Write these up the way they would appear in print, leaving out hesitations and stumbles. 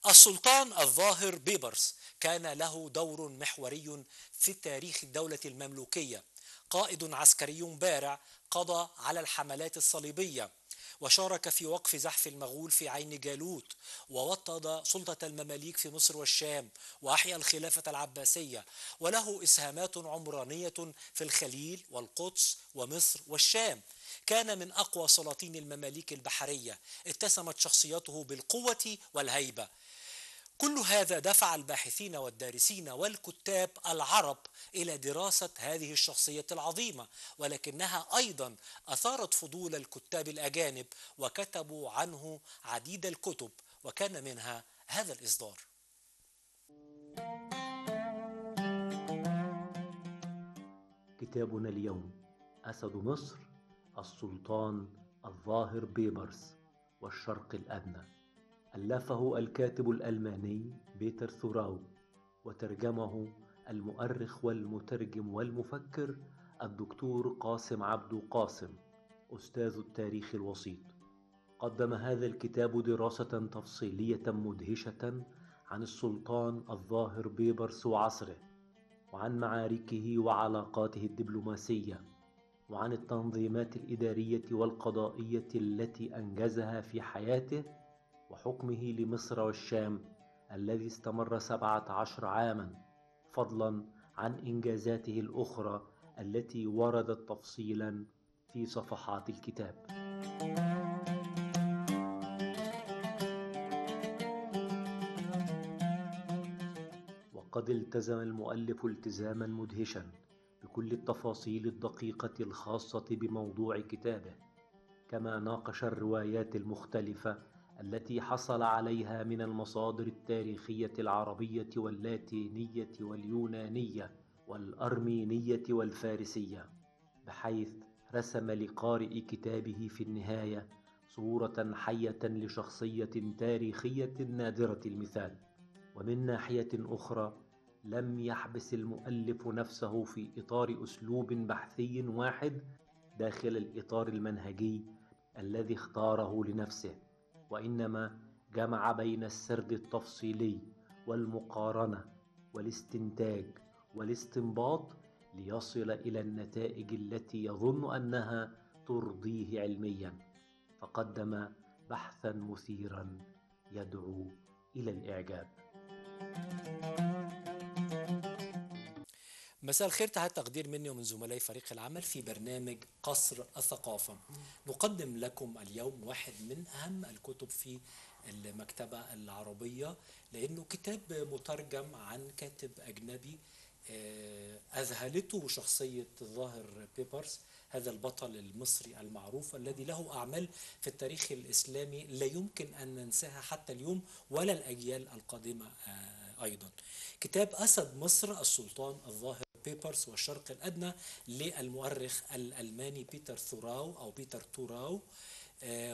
السلطان الظاهر بيبرس كان له دور محوري في تاريخ الدولة المملوكية. قائد عسكري بارع قضى على الحملات الصليبية، وشارك في وقف زحف المغول في عين جالوت، ووطد سلطة المماليك في مصر والشام، وأحيا الخلافة العباسية، وله إسهامات عمرانية في الخليل والقدس ومصر والشام. كان من أقوى سلاطين المماليك البحرية، اتسمت شخصيته بالقوة والهيبة. كل هذا دفع الباحثين والدارسين والكتاب العرب إلى دراسة هذه الشخصية العظيمة، ولكنها أيضا أثارت فضول الكتاب الأجانب، وكتبوا عنه عديد الكتب، وكان منها هذا الإصدار. كتابنا اليوم: أسد مصر، السلطان الظاهر بيبرس والشرق الأدنى. ألفه الكاتب الألماني بيتر ثوراو، وترجمه المؤرخ والمترجم والمفكر الدكتور قاسم عبدو قاسم، أستاذ التاريخ الوسيط. قدم هذا الكتاب دراسة تفصيلية مدهشة عن السلطان الظاهر بيبرس وعصره، وعن معاركه وعلاقاته الدبلوماسية، وعن التنظيمات الإدارية والقضائية التي أنجزها في حياته، وحكمه لمصر والشام الذي استمر 17 عاما، فضلا عن إنجازاته الأخرى التي وردت تفصيلا في صفحات الكتاب. وقد التزم المؤلف التزاما مدهشا بكل التفاصيل الدقيقة الخاصة بموضوع كتابه، كما ناقش الروايات المختلفة التي حصل عليها من المصادر التاريخية العربية واللاتينية واليونانية والأرمينية والفارسية، بحيث رسم لقارئ كتابه في النهاية صورة حية لشخصية تاريخية نادرة المثال. ومن ناحية أخرى، لم يحبس المؤلف نفسه في إطار أسلوب بحثي واحد داخل الإطار المنهجي الذي اختاره لنفسه، وإنما جمع بين السرد التفصيلي والمقارنة والاستنتاج والاستنباط ليصل إلى النتائج التي يظن أنها ترضيه علميا، فقدم بحثا مثيرا يدعو إلى الإعجاب. مساء الخير، تحت تقدير مني ومن زملاء فريق العمل في برنامج قصر الثقافة. نقدم لكم اليوم واحد من أهم الكتب في المكتبة العربية، لأنه كتاب مترجم عن كاتب أجنبي. أذهلته شخصية الظاهر بيبرس، هذا البطل المصري المعروف الذي له أعمال في التاريخ الإسلامي لا يمكن أن ننساها حتى اليوم ولا الأجيال القادمة أيضا. كتاب أسد مصر، السلطان الظاهر بيبرس والشرق الأدنى، للمؤرخ الألماني بيتر ثوراو أو بيتر توراو،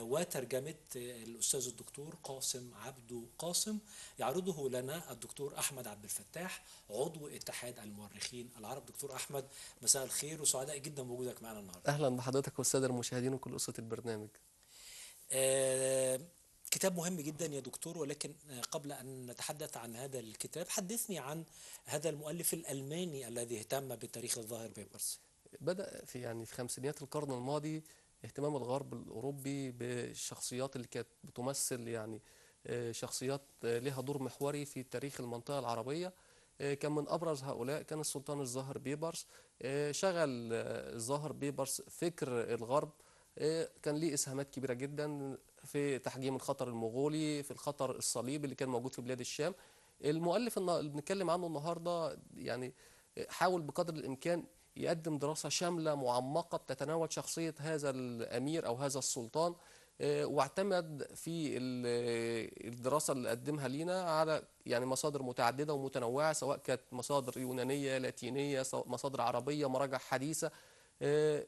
وترجمة الأستاذ الدكتور قاسم عبدو قاسم. يعرضه لنا الدكتور أحمد عبد الفتاح، عضو اتحاد المؤرخين العرب. دكتور أحمد، مساء الخير، وسعداء جدا بوجودك معنا النهارده. أهلا بحضرتك والسادة المشاهدين وكل أسرة البرنامج. آه، كتاب مهم جدا يا دكتور، ولكن قبل أن نتحدث عن هذا الكتاب، حدثني عن هذا المؤلف الألماني الذي اهتم بتاريخ الظاهر بيبرس. بدأ في خمسينيات القرن الماضي اهتمام الغرب الأوروبي بالشخصيات اللي كانت بتمثل شخصيات لها دور محوري في تاريخ المنطقة العربية. كان من أبرز هؤلاء كان السلطان الظاهر بيبرس. شغل الظاهر بيبرس فكر الغرب. كان ليه إسهامات كبيرة جدا في تحجيم الخطر المغولي، في الخطر الصليبي اللي كان موجود في بلاد الشام. المؤلف اللي بنتكلم عنه النهارده حاول بقدر الإمكان يقدم دراسة شاملة معمقة بتتناول شخصية هذا الأمير أو هذا السلطان. واعتمد في الدراسة اللي قدمها لينا على مصادر متعددة ومتنوعة، سواء كانت مصادر يونانية، لاتينية، مصادر عربية، مراجع حديثة.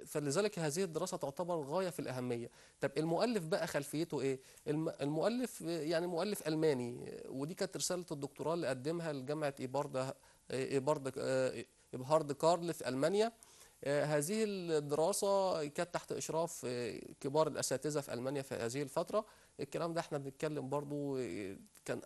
فلذلك هذه الدراسة تعتبر غاية في الأهمية. طب المؤلف بقى خلفيته إيه؟ المؤلف مؤلف ألماني، ودي كانت رسالة الدكتوراه اللي قدمها لجامعة إيبهارد كارل في ألمانيا. هذه الدراسة كانت تحت إشراف كبار الأساتذة في ألمانيا في هذه الفترة. الكلام ده احنا بنتكلم برضو كان